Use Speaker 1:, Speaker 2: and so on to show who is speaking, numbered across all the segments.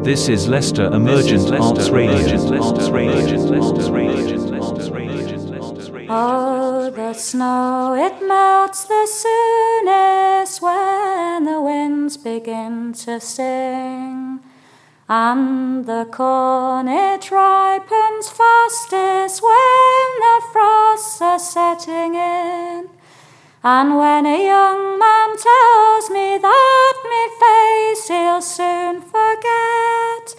Speaker 1: This is Leicester Emergent Arts Radio.
Speaker 2: Oh, the snow, it melts the soonest when the winds begin to sing. And the corn, it ripens fastest when the frosts are setting in. And when a young man tells me that me face he'll soon forget,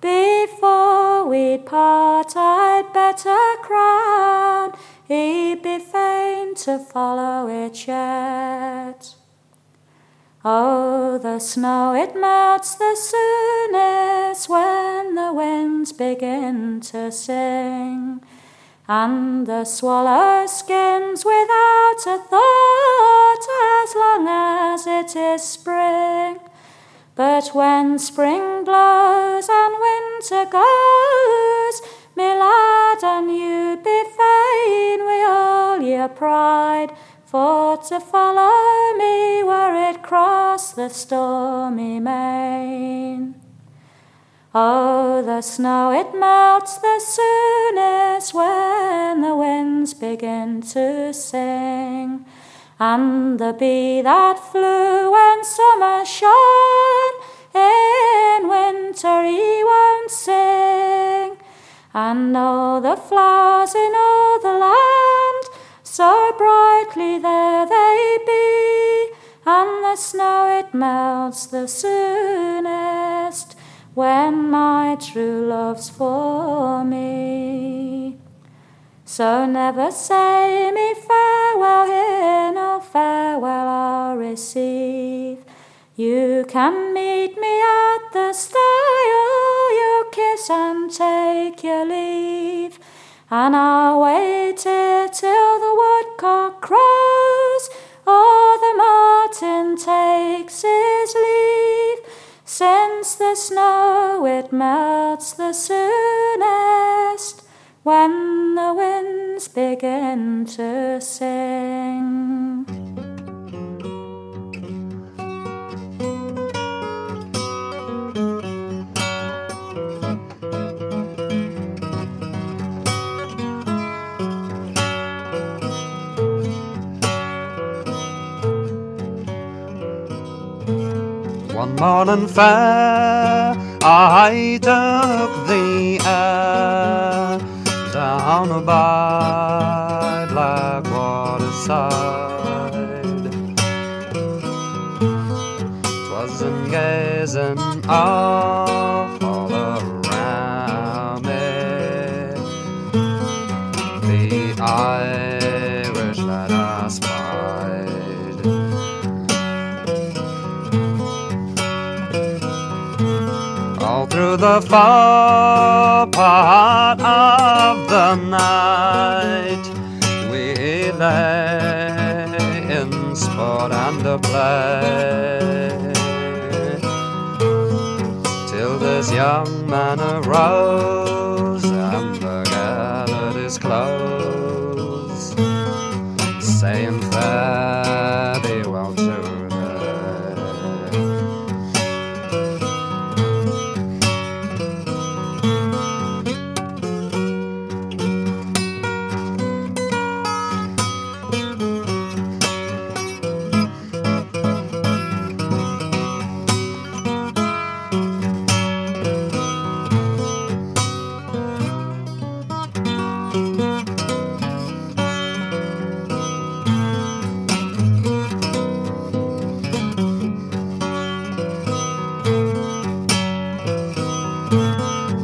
Speaker 2: before we'd part I'd better crown, he'd be fain to follow it yet. Oh, the snow, it melts the soonest when the winds begin to sing. And the swallow skims without a thought as long as it is spring. But when spring blows and winter goes, me lad, and you be fain wi' all your pride, for to follow me where it cross the stormy main. Oh, the snow, it melts the soonest when the winds begin to sing. And the bee that flew when summer shone, in winter he won't sing. And all the flowers in all the land, so brightly there they be. And the snow, it melts the soonest when my true love's for me. So never say me farewell here, no farewell I'll receive. You can meet me at the stile, you kiss and take your leave. And I'll wait here till the woodcock crows, or the martin takes his leave. Since the snow, it melts the soonest when the winds begin to sing.
Speaker 3: One morning fair, I took the air down by Blackwater side. 'Twas in gazing all around me, the Irish that I spied. All through the far part of the night, we lay in sport and play, till this young man arose and gathered his clothes, saying fare thee well today.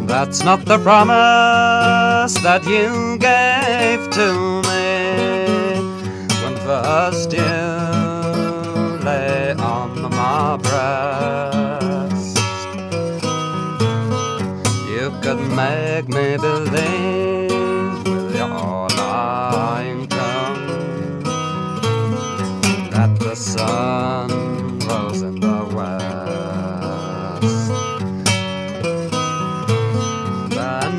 Speaker 3: That's not the promise that you gave to me when first you lay on my breast. You could make me believe with your lying tongue that the sun rose in the west.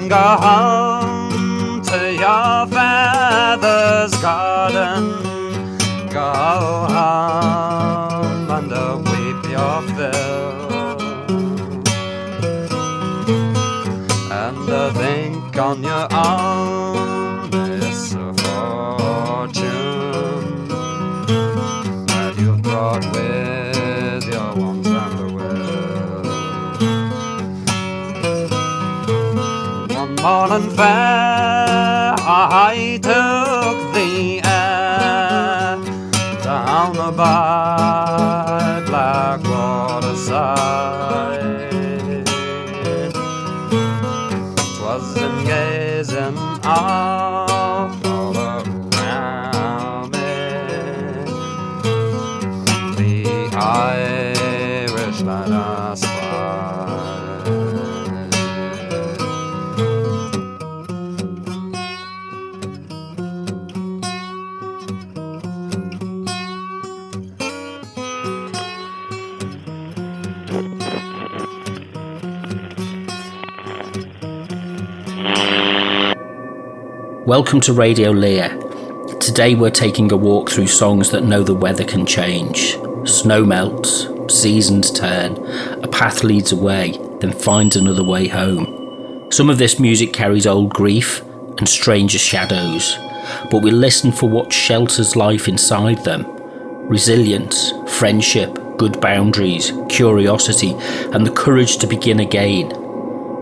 Speaker 3: Go home to your father's garden, go home and weep your fill. on your own misfortune that you've brought with your wants and the will. One morning fair I took the air down by Blackwater side. 'Twas in gazing all around me, the Irish lad I spied.
Speaker 4: Welcome to Radio Lear. Today we're taking a walk through songs that know the weather can change. Snow melts, seasons turn, a path leads away, then finds another way home. Some of this music carries old grief and stranger shadows, but we listen for what shelters life inside them. Resilience, friendship, good boundaries, curiosity, and the courage to begin again.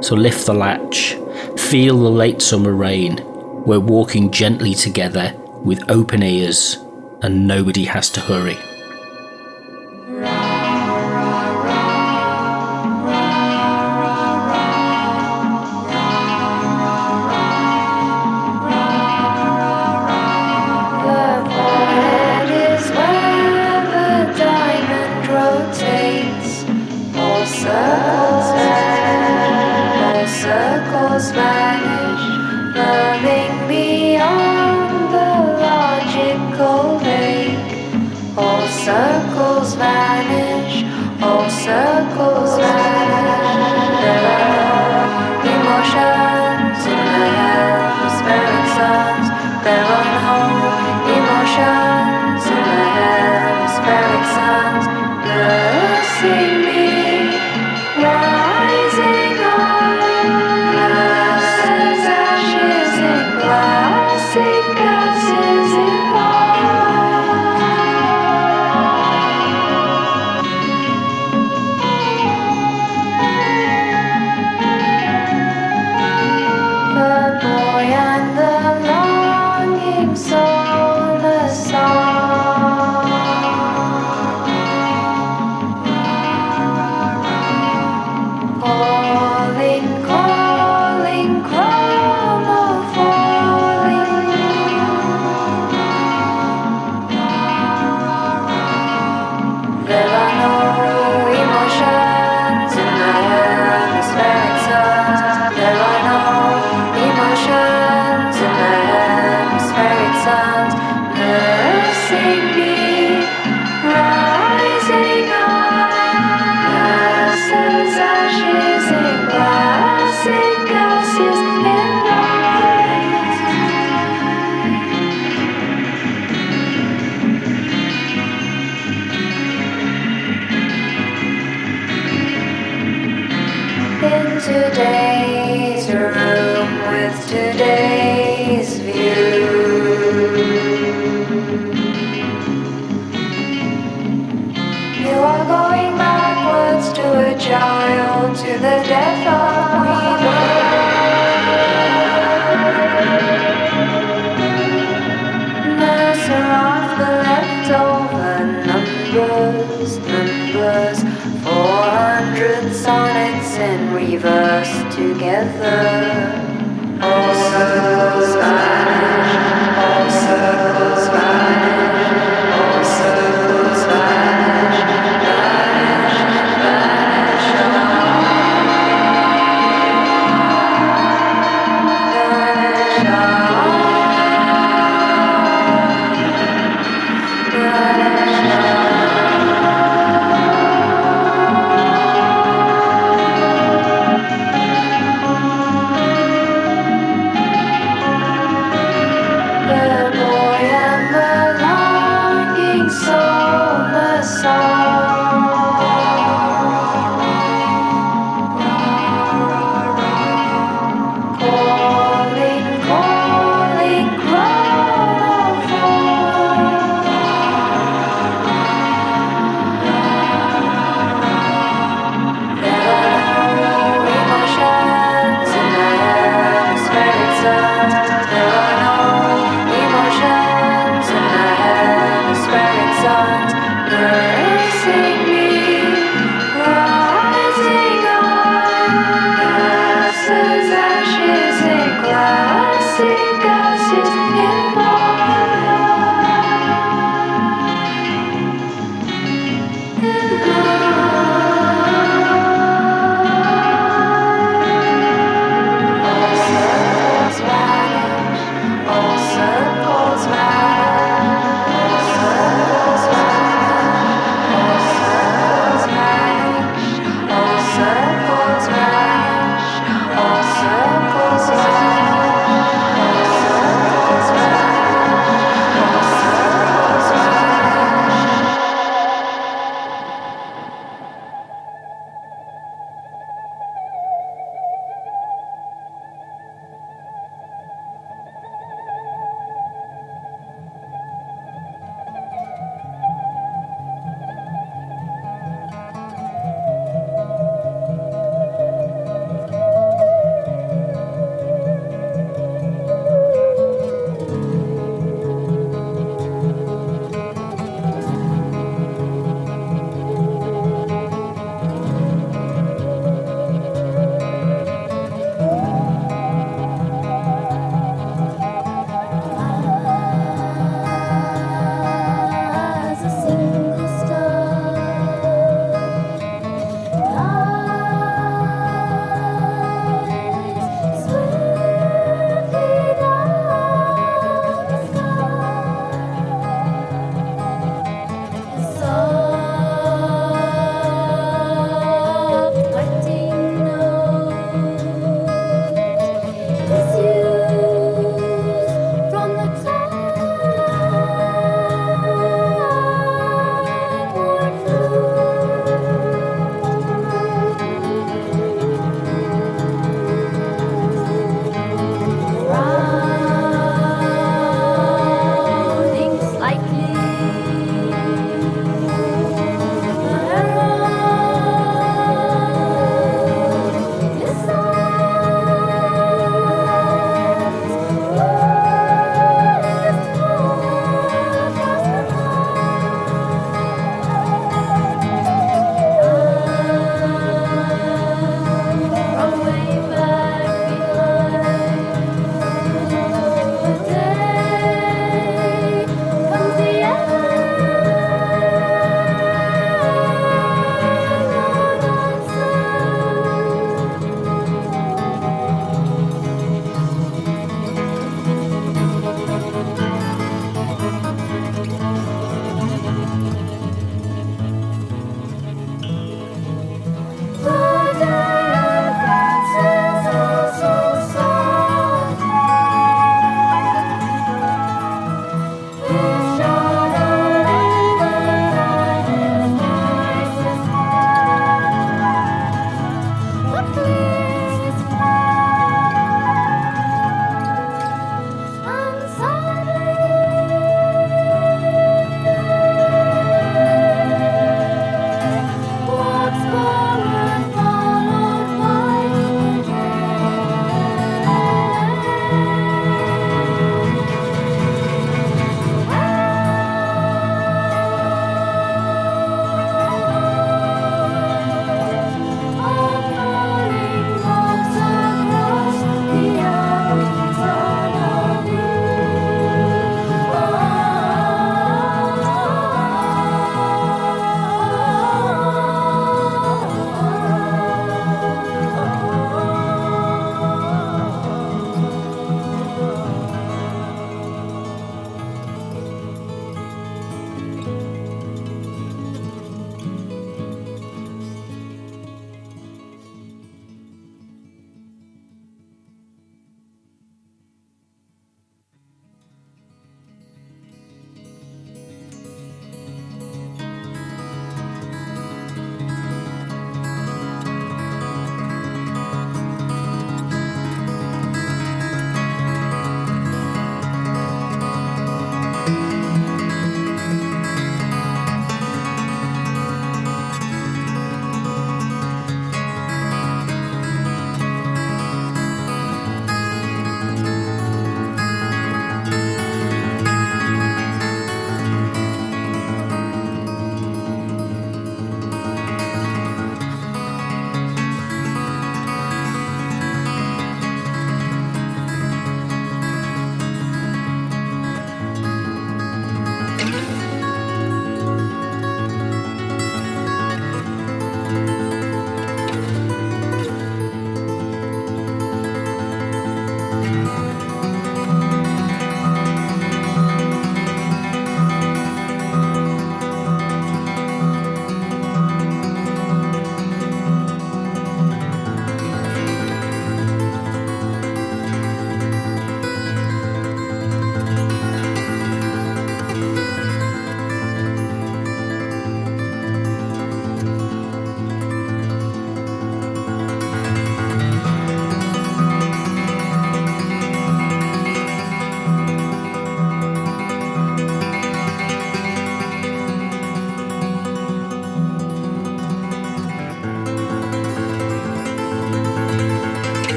Speaker 4: So lift the latch, feel the late summer rain. We're walking gently together with open ears, and nobody has to hurry.
Speaker 5: Circles vanish, loving beyond the logical lake. All circles vanish, all circles vanish. There are no emotions in the hemispheric suns. There are no emotions in the hemispheric suns. Nursing me, rising up. Today's room with today's view. You are going backwards to a child, to the death of we were. Nurser off the leftover numbers, 400 sonnets in reverse together. All circles vanish, all circles vanish, all circles vanish, vanish, vanish, The boy and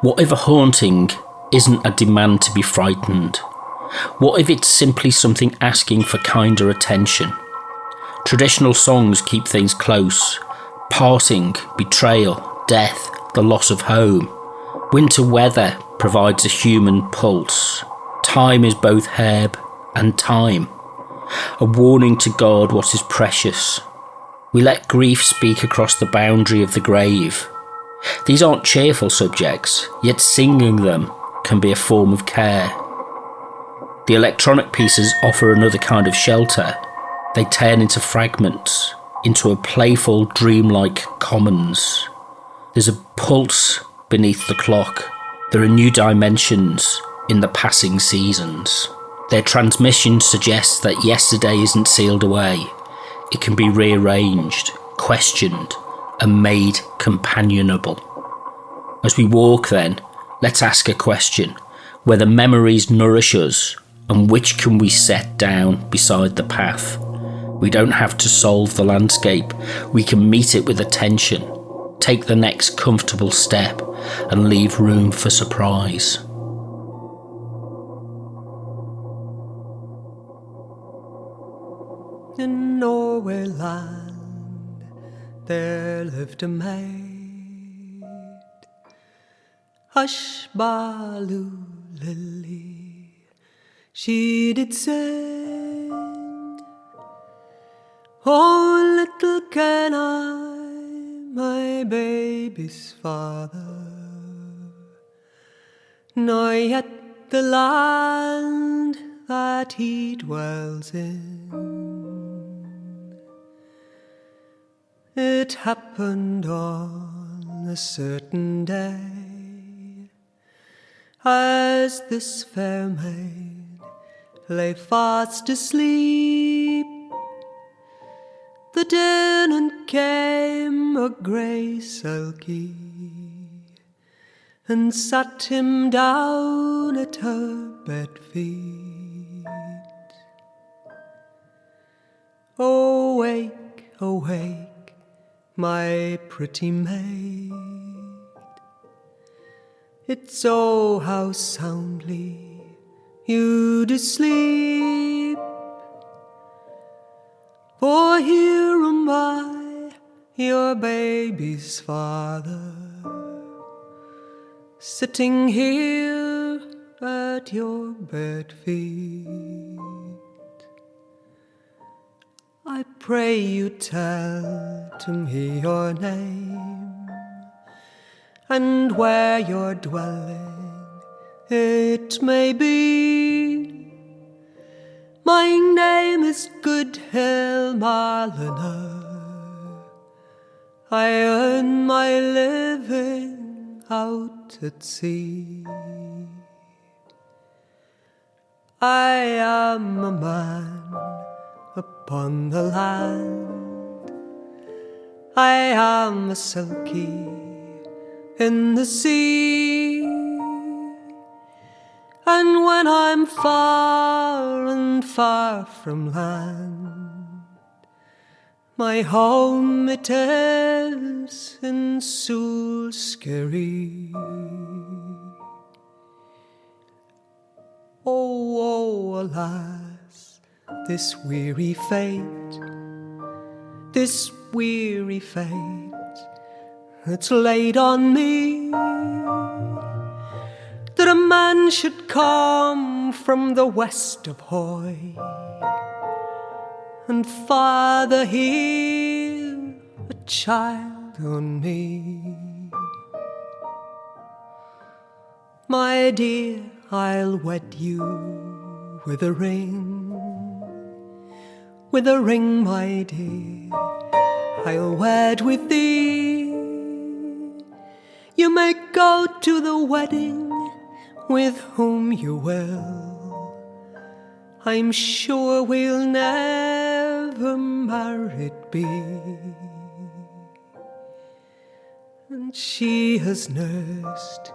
Speaker 4: What if a haunting isn't a demand to be frightened? What if it's simply something asking for kinder attention? Traditional songs keep things close. Parting, betrayal, death, the loss of home. Winter weather provides a human pulse. Time is both herb and time. A warning to guard what is precious. We let grief speak across the boundary of the grave. These aren't cheerful subjects, yet singing them can be a form of care. The electronic pieces offer another kind of shelter. They turn into fragments, into a playful, dreamlike commons. There's a pulse beneath the clock. There are new dimensions in the passing seasons. Their transmission suggests that yesterday isn't sealed away. It can be rearranged, questioned, and made companionable. As we walk then, let's ask a question. Whether memories nourish us, and which can we set down beside the path? We don't have to solve the landscape. We can meet it with attention, take the next comfortable step, and leave room for surprise.
Speaker 6: In Norway land there lived a maid, Hush Baloo Lily, she did sing. Oh, little can I, my baby's father, nor yet the land that he dwells in. It happened on a certain day, as this fair maid lay fast asleep, that in and came a grey sulky, and sat him down at her bed feet. Awake, awake, my pretty maid, it's oh how soundly you do sleep. For here am I, your baby's father, sitting here at your bed feet. I pray you tell to me your name, and where you're dwelling it may be. My name is Goodhill Marliner, I earn my living out at sea. I am a man upon the land, I am a sulky in the sea, and when I'm far and far from land, my home it is in Sulskerry. Oh, alas, this weary fate that's laid on me, that a man should come from the west of Hoy and father here a child on me. My dear, I'll wed you with a ring, my dear, I'll wed with thee. You may go to the wedding with whom you will, I'm sure we'll never married be. And she has nursed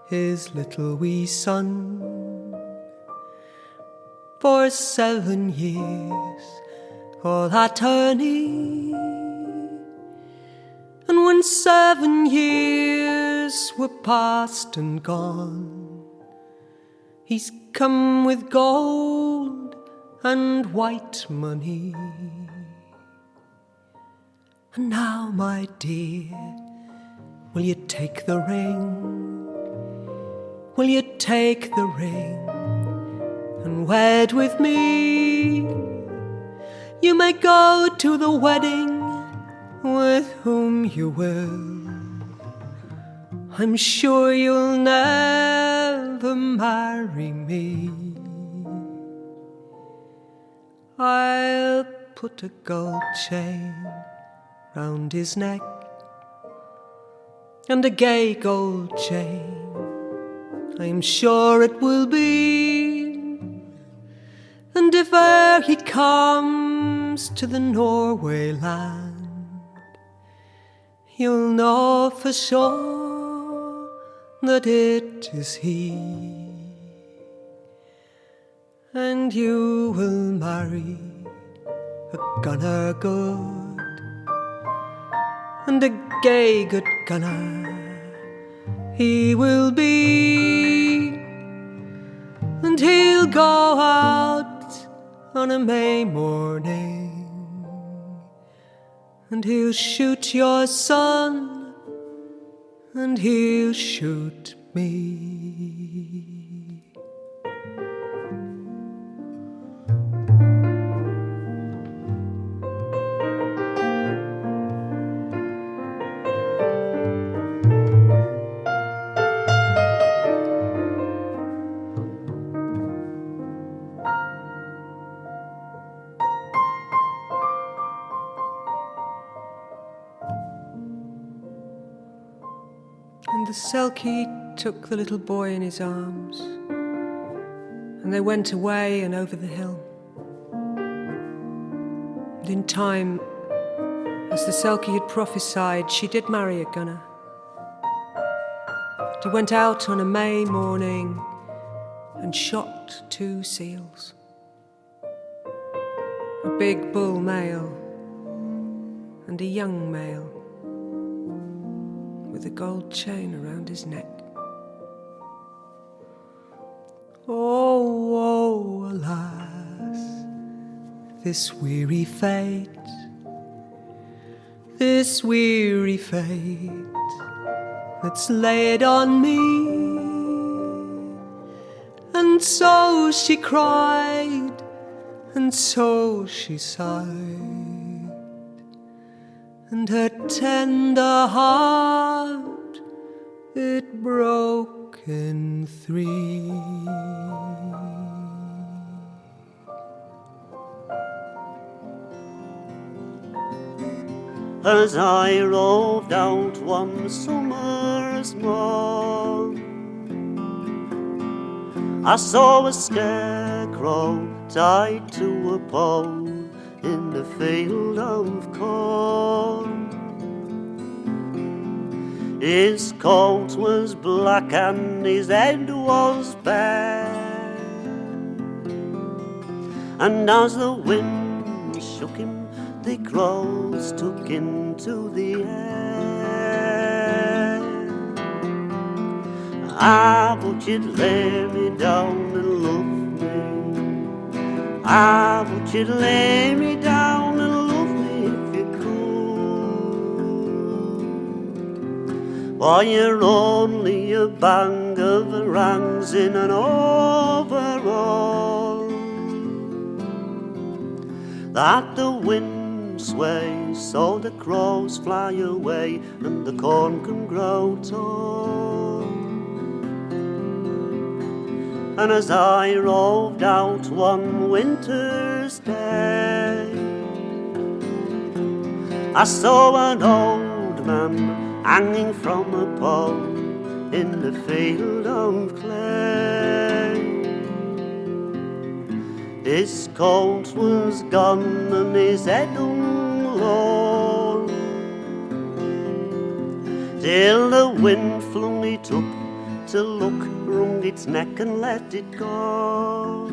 Speaker 6: his little wee son for 7 years, all that journey. And when 7 years years were past and gone. He's come with gold and white money. And now, my dear, will you take the ring? Will you take the ring and wed with me? You may go to the wedding with whom you will. I'm sure you'll never marry me. I'll put a gold chain round his neck and a gay gold chain, I'm sure it will be. And if e'er he comes to the Norway land, you'll know for sure that it is he. And you will marry a gunner good, and a gay good gunner he will be. And he'll go out on a May morning, and he'll shoot your son, and he'll shoot me. And the Selkie took the little boy in his arms, and they went away and over the hill. And in time, as the Selkie had prophesied, she did marry a gunner. He went out on a May morning and shot 2 seals, a big bull male and a young male, with a gold chain around his neck. Oh, oh, alas, this weary fate, this weary fate that's laid on me. And so she cried, and so she sighed, and her tender heart, it broke in 3.
Speaker 7: As I roved out one summer's morn, I saw a scarecrow tied to a pole in the field of corn. His coat was black and his head was bare, and as the wind shook him, the crows took into the air. Ah, but you'd lay me down and love me. Ah, but you'd lay me down and love me if you could. Why, you're only a bang of rangs in an overall that the wind sways, so the crows fly away and the corn can grow tall. And as I roved out one winter's day, I saw an old man hanging from a pole in the field of clay. His coat was gone and his head hung low, till the wind flung it up to look, wrung its neck and let it go.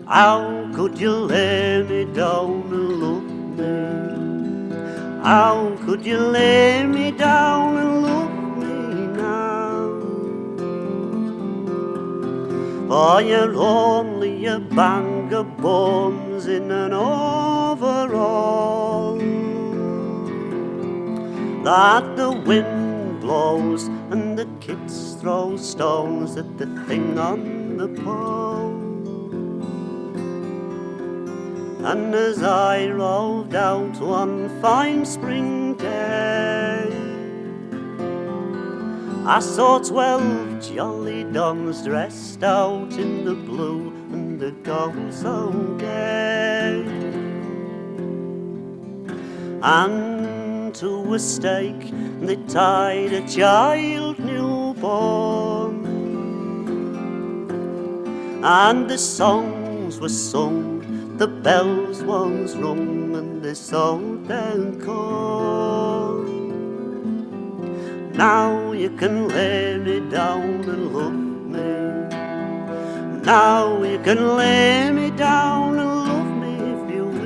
Speaker 7: How could you lay me down and love me? How could you lay me down and love me now? For you're only a bag of bones in an overall that the wind blows and the kids throw stones at the thing on the pole. And as I roved out one fine spring day, I saw 12 jolly dons dressed out in the blue and the gold so gay. And to a stake they tied a child newborn, and the songs were sung, the bells was rung, and they sold their corn. Now you can lay me down and love me. Now you can lay me down and love me if you will.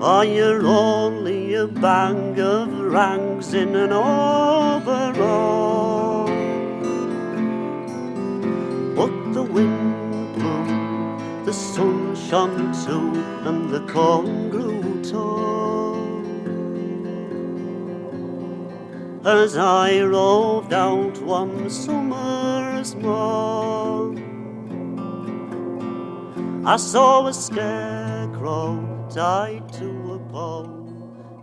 Speaker 7: For you're only a bag of rags in an overall. But the wind blew, the sun shone too, and the corn grew tall. As I roved out one summer's morn, I saw a scarecrow tied to a pole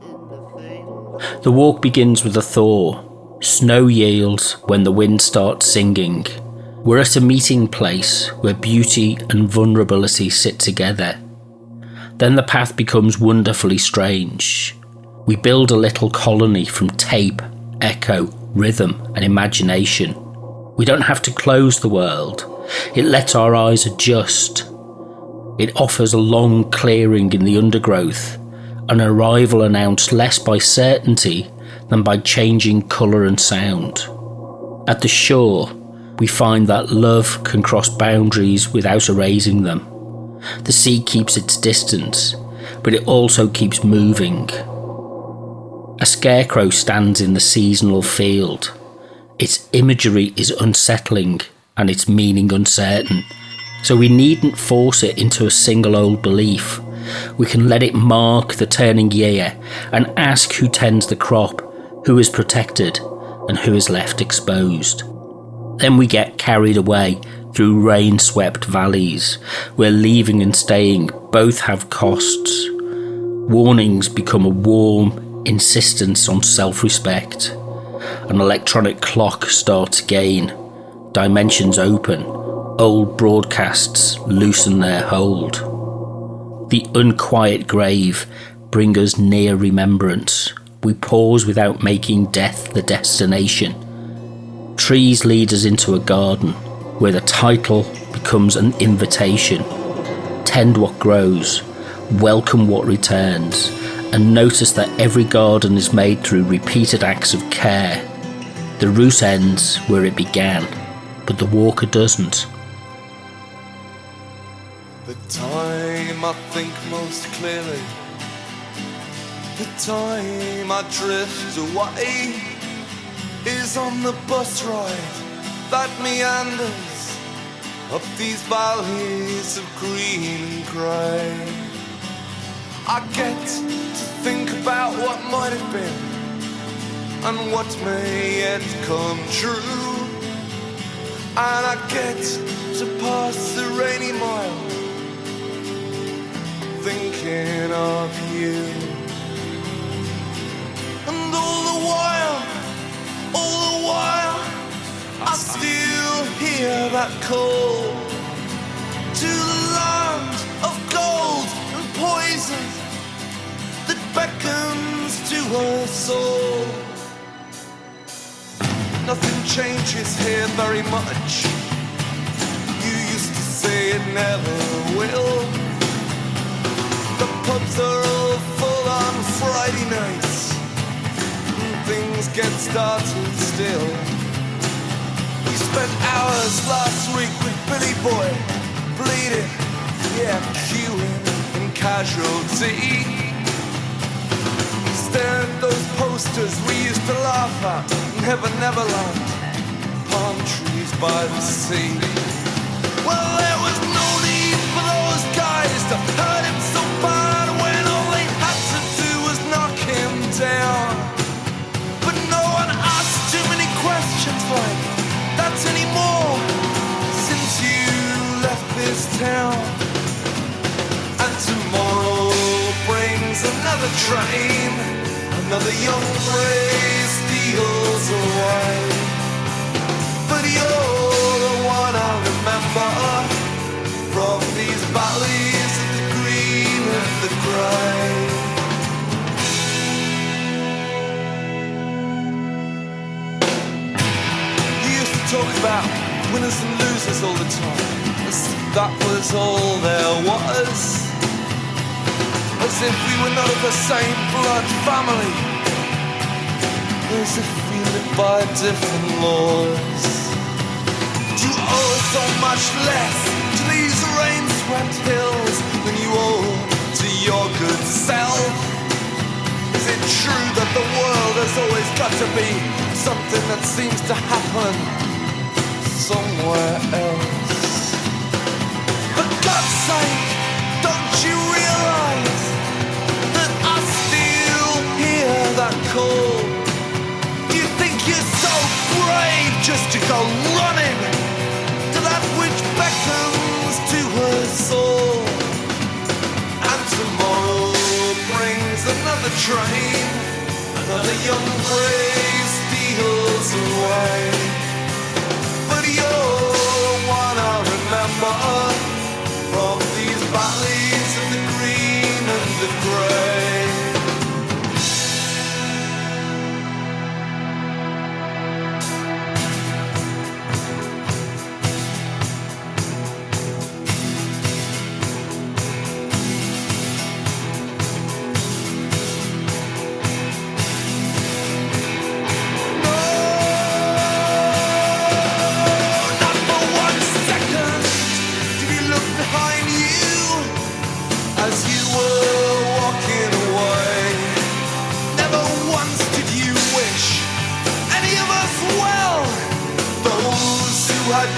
Speaker 7: in the field.
Speaker 4: The walk begins with a thaw. Snow yields when the wind starts singing. We're at a meeting place where beauty and vulnerability sit together. Then the path becomes wonderfully strange. We build a little colony from tape, echo, rhythm and imagination. We don't have to close the world. It lets our eyes adjust. It offers a long clearing in the undergrowth, an arrival announced less by certainty than by changing colour and sound. At the shore, we find that love can cross boundaries without erasing them. The sea keeps its distance, but it also keeps moving. A scarecrow stands in the seasonal field. Its imagery is unsettling and its meaning uncertain, so we needn't force it into a single old belief. We can let it mark the turning year and ask who tends the crop, who is protected and who is left exposed. Then we get carried away through rain-swept valleys, where leaving and staying both have costs. Warnings become a warm insistence on self-respect. An electronic clock starts again. Dimensions open. Old broadcasts loosen their hold. The unquiet grave brings us near remembrance. We pause without making death the destination. Trees lead us into a garden where the title becomes an invitation. Tend what grows, welcome what returns, and notice that every garden is made through repeated acts of care. The route ends where it began, but the walker doesn't.
Speaker 8: The time I think most clearly, the time I drift away, is on the bus ride that meanders up these valleys of green and grey. I get to think about what might have been and what may yet come true, and I get to pass the rainy mile thinking of you. And all the while, I still hear that call to the land of gold and poison that beckons to us all. Nothing changes here very much. You used to say it never will. The pubs are all full on Friday nights, and things get started still. We spent hours last week with Billy Boy, bleeding, yeah, queuing and casualty. Stare at those posters we used to laugh at. Never, Neverland, palm trees by the sea. Well, there was no need for those guys to hurt him so bad when all they had to do was knock him down. But no one asked too many questions like that anymore since you left this town. And tomorrow brings another train, another young ray steals away. But you're the one I remember from these valleys of the green and the grey. You used to talk about winners and losers all the time, as if that was all there was. As if we were not of the same blood family, as if we lived by different laws. Do you owe so much less to these rain-swept hills than you owe to your good self? Is it true that the world has always got to be something that seems to happen somewhere else? For God's sake, don't you realize that I still hear that call? You think you're so brave just to go running to that which beckons to her soul. And tomorrow brings another train, another young brave steals away. But you're the one I remember from these valleys of the green and the grey.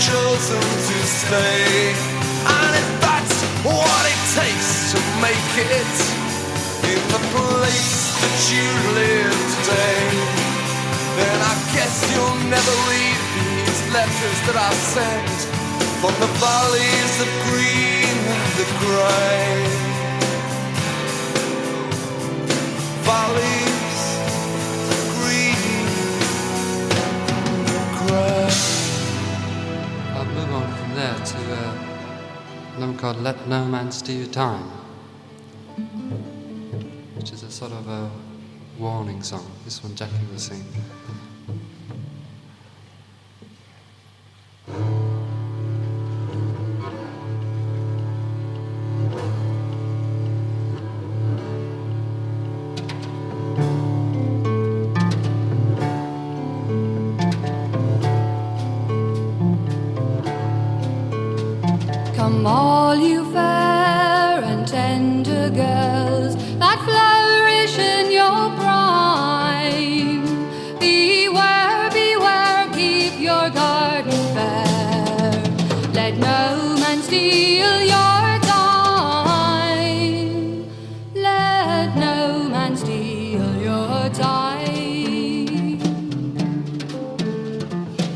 Speaker 8: Chosen to stay, and if that's what it takes to make it in the place that you live today, then I guess you'll never read these letters that I send from the valleys of green and the grey. Valleys of green and grey.
Speaker 3: I'll move on from there to a number called Let No Man Steal Your Time, which is a sort of a warning song. This one Jackie will sing.
Speaker 5: Come all you fair and tender girls that flourish in your prime. Beware, beware, keep your garden fair. Let no man steal your time. Let no man steal your time.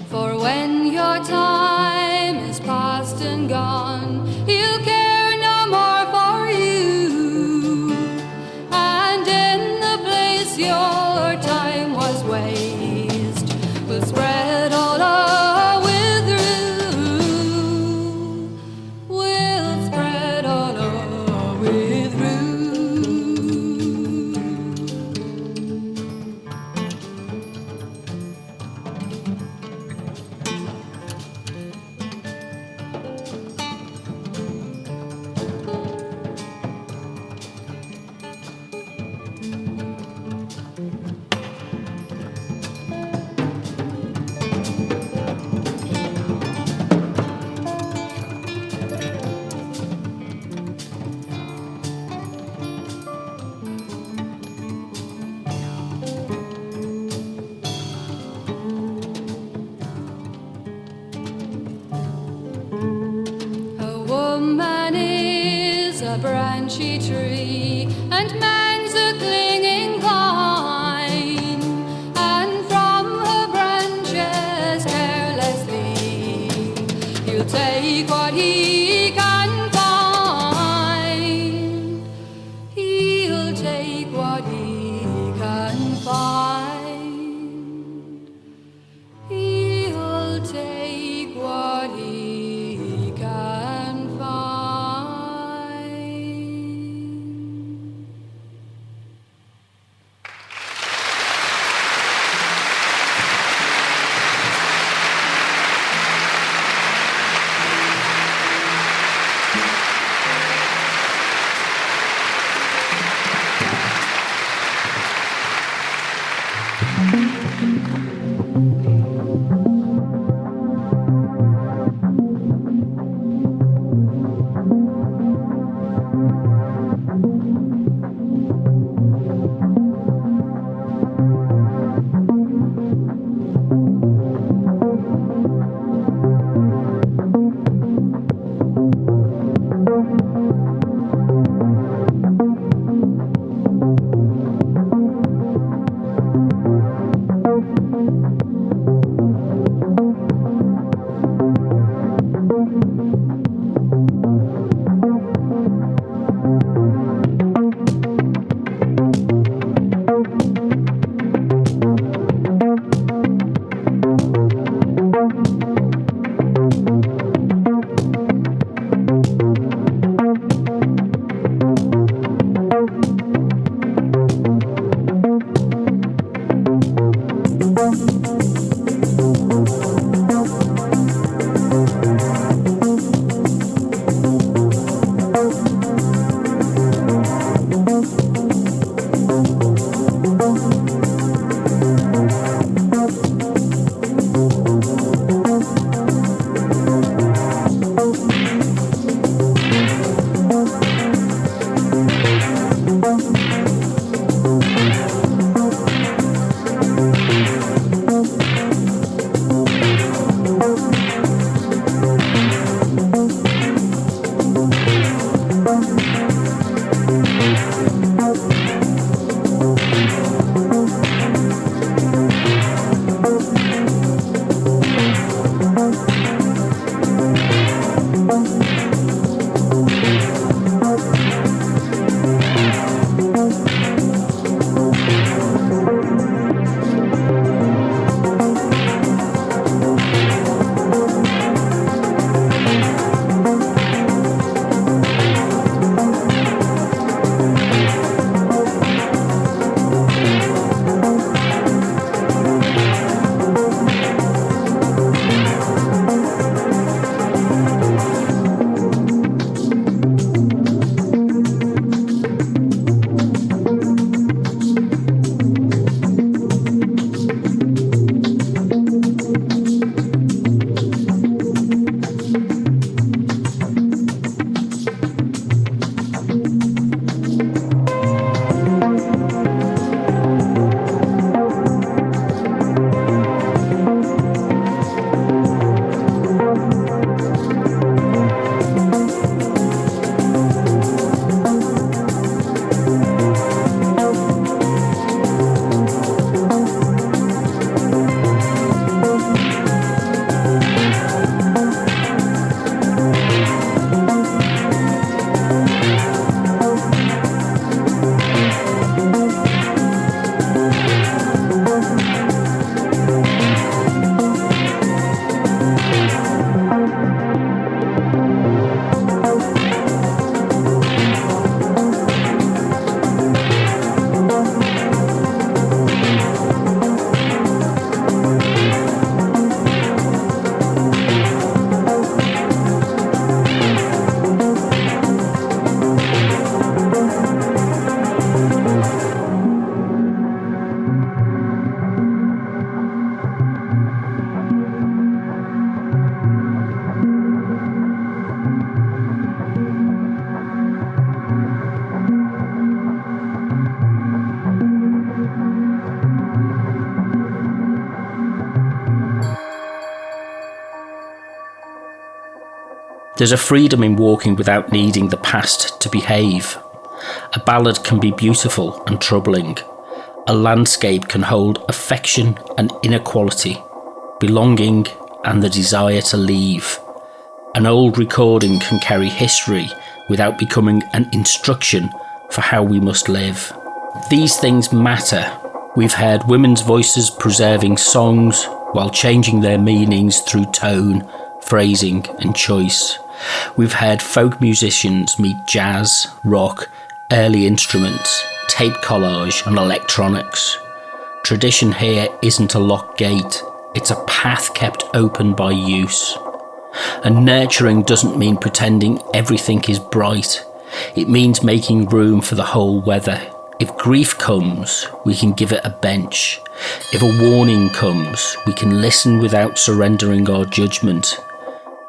Speaker 5: For when your time is past and gone, he'll care no more for you. And in the place your time was waste, will spread all with rue. Will spread all with rue. woman is a branchy tree, and man's a clinging vine, and from her branches carelessly he'll take what he can find. He'll take what he can find. He'll take what he can find.
Speaker 4: There's a freedom in walking without needing the past to behave. A ballad can be beautiful and troubling. A landscape can hold affection and inequality, belonging and the desire to leave. An old recording can carry history without becoming an instruction for how we must live. These things matter. We've heard women's voices preserving songs while changing their meanings through tone, phrasing and choice. We've heard folk musicians meet jazz, rock, early instruments, tape collage and electronics. Tradition here isn't a locked gate, it's a path kept open by use. And nurturing doesn't mean pretending everything is bright. It means making room for the whole weather. If grief comes, we can give it a bench. If a warning comes, we can listen without surrendering our judgment.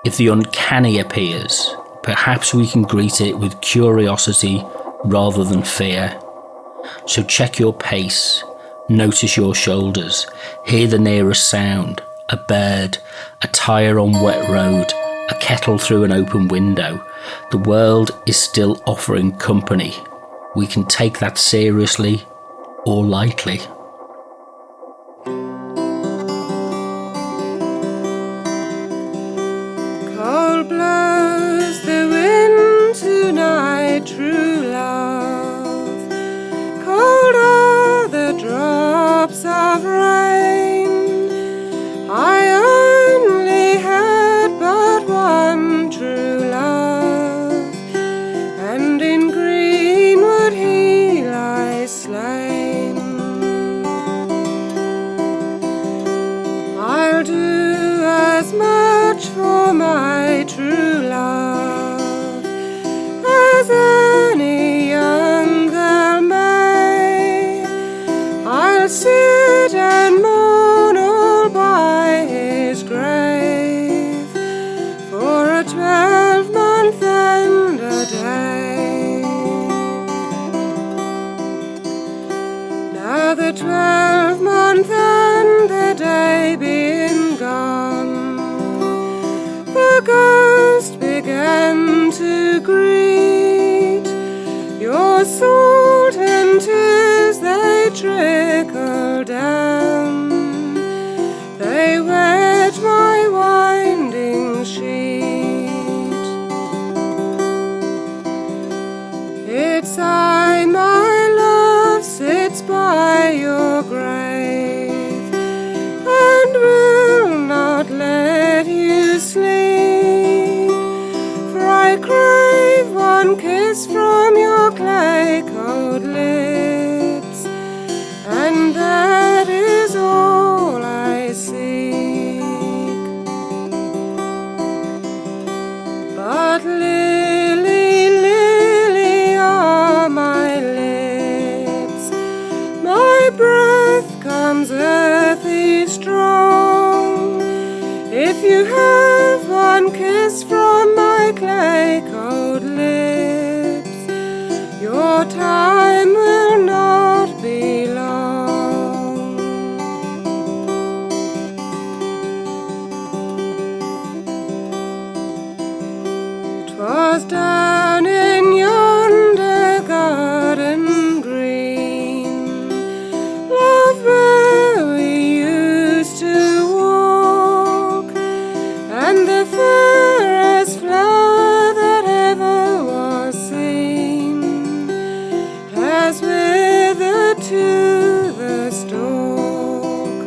Speaker 4: If the uncanny appears, perhaps we can greet it with curiosity rather than fear. So check your pace, notice your shoulders, hear the nearest sound, a bird, a tyre on wet road, a kettle through an open window. The world is still offering company. We can take that seriously or lightly.
Speaker 6: Cold blows the wind tonight, true love. Cold are the drops of rain. I only had but one true love, and in greenwood he lies slain. I'll do as much for my true love as any young girl may. I'll sit and mourn all by his grave for a 12-month and a day. Now the 12-month and the day being gone, the ghost began to greet. Your salt and tears, they trickle down, they wet my winding sheet. It's I, my love, sits by your grave and will not let you sleep, for I crave one kiss from your clay-cold lips, and that is all I seek. But lily, lily are my lips, my breath comes earthy strong. If you have one kiss from my clay-cold lips, your time will not be long. 'Twas down in yonder garden green, love, where we used to walk, and the fairest flower that ever was seen has withered to the stalk.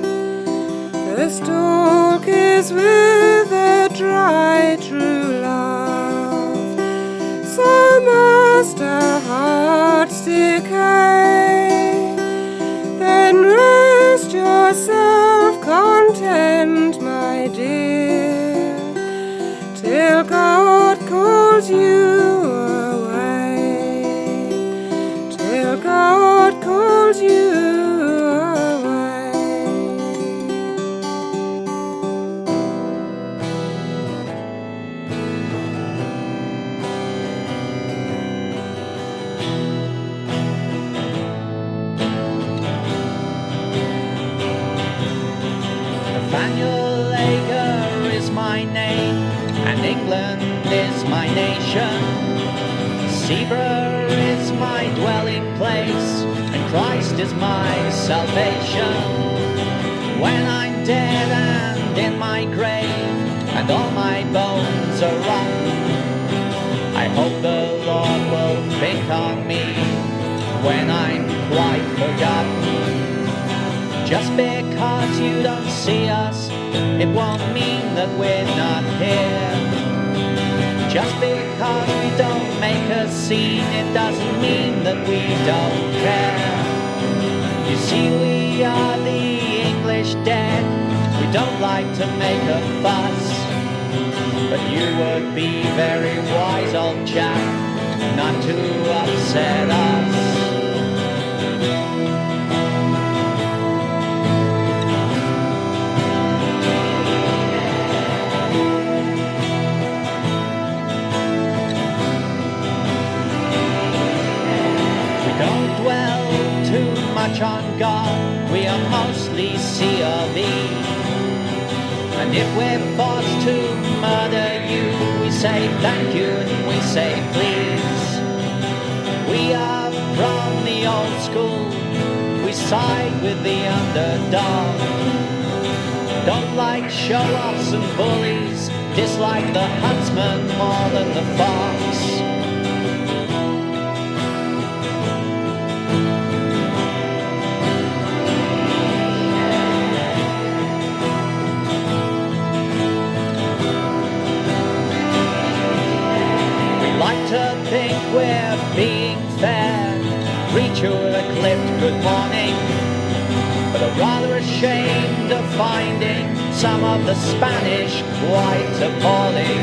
Speaker 6: The stalk is withered dry, true love, so must our hearts decay. Then rest yourself content, my dear, till God calls you away, till God calls you away.
Speaker 9: Nathaniel Lager is my name, and England is salvation. Zebra is my dwelling place, and Christ is my salvation. When I'm dead and in my grave, and all my bones are rotten, I hope the Lord will think on me when I'm quite forgotten. Just because you don't see us, it won't mean that we're not here. Just because we don't make a scene, it doesn't mean that we don't care. You see, we are the English dead. We don't like to make a fuss, but you would be very wise, old chap, not to upset us. Don't dwell too much on God, we are mostly CRV. And if we're forced to murder you, we say thank you and we say please. We are from the old school, we side with the underdog. Don't like show-offs and bullies, dislike the huntsman more than the fox. To think we're being fair, greet you with a clipped good morning, but are rather ashamed of finding some of the Spanish quite appalling.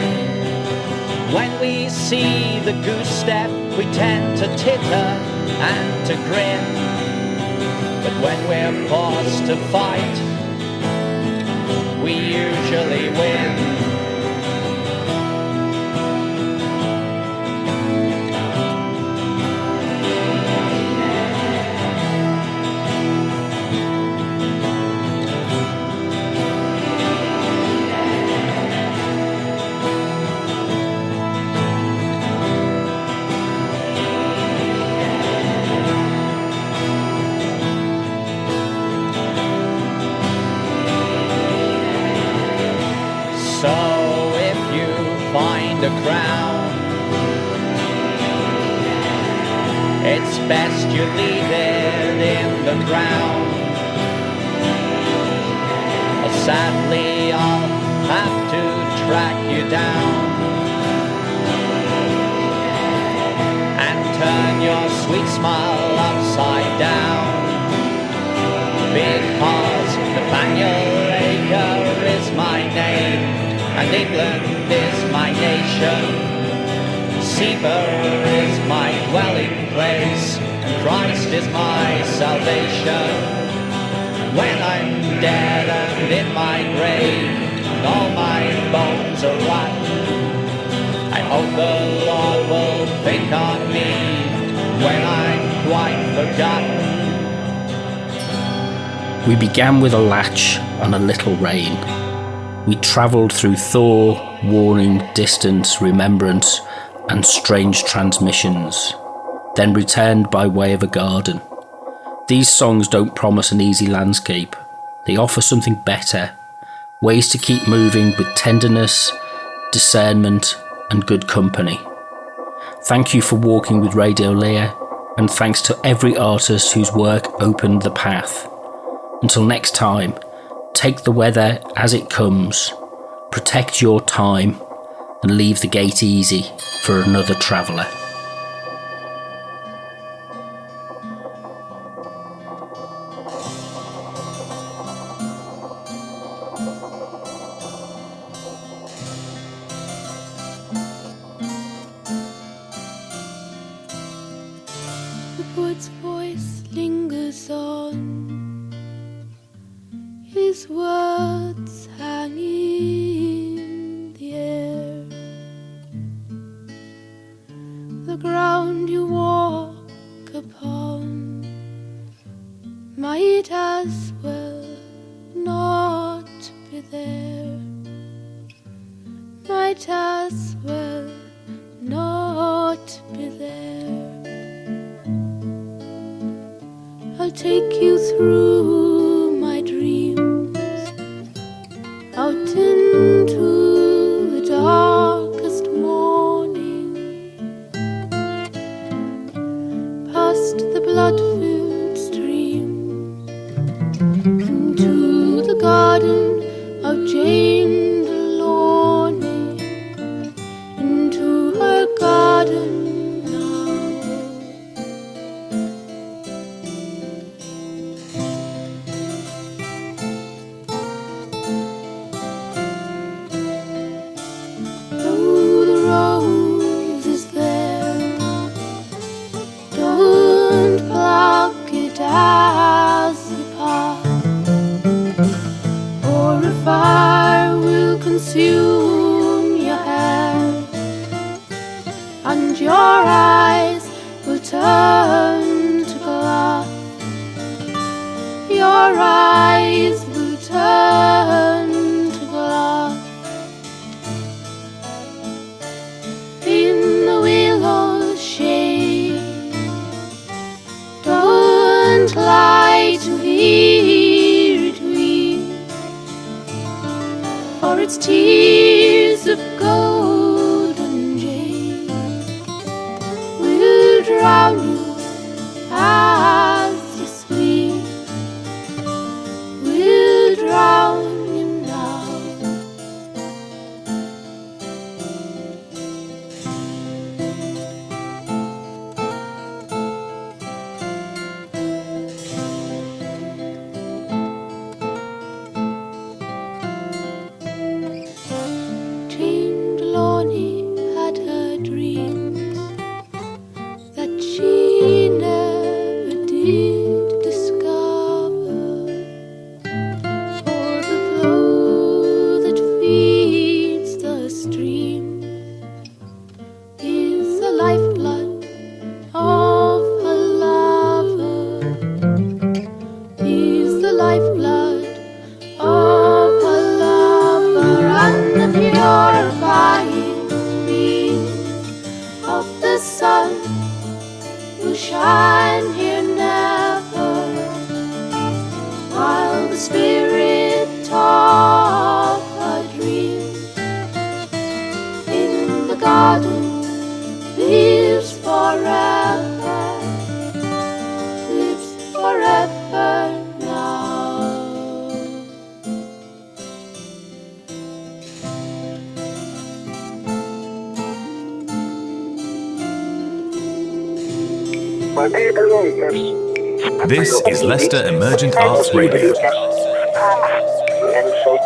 Speaker 9: When we see the goose step, we tend to titter and to grin, but when we're forced to fight, we usually win. So if you find a crown, it's best you leave it in the ground. Sadly, I'll have to track you down and turn your sweet smile upside down, because Nathaniel Acre is my name and England is my nation. Seaver is my dwelling place, and Christ is my salvation. When I'm dead and in my grave, and all my bones are rotten, I hope the Lord will think on me when I'm quite forgotten.
Speaker 4: We began with a latch and a little rain. We travelled through thaw, warning, distance, remembrance, and strange transmissions, then returned by way of a garden. These songs don't promise an easy landscape. They offer something better, ways to keep moving with tenderness, discernment, and good company. Thank you for walking with Radio Lear, and thanks to every artist whose work opened the path. Until next time, take the weather as it comes, protect your time, and leave the gate easy for another traveller.
Speaker 5: The poet's voice lingers on, his words hanging in the air. The ground you walk upon might as well not be there, might as well not might be there. I'll take you through my dreams, out into the darkest morning, past the blood-filled stream, into the garden of Jane Delaunay, into her garden now. Though the rose is there, don't pluck it as you pass, or a fire will consume your hair, and your eyes will turn to glass. Your eyes will turn to glass. In the willow's shade, don't lie to hear it weep, for its tears of golden jade will drown you as you sleep, will drown you now. Jane Delaunay had her dreams that she never did discover, for the flow that feeds the stream is the lifeblood of a lover, is the lifeblood of a lover, and the purifying beams of the sun will shine here never, while the spirit of a dream in the garden lives forever, lives forever now.
Speaker 1: This is Leicester Emergent Arts Radio.
Speaker 10: And so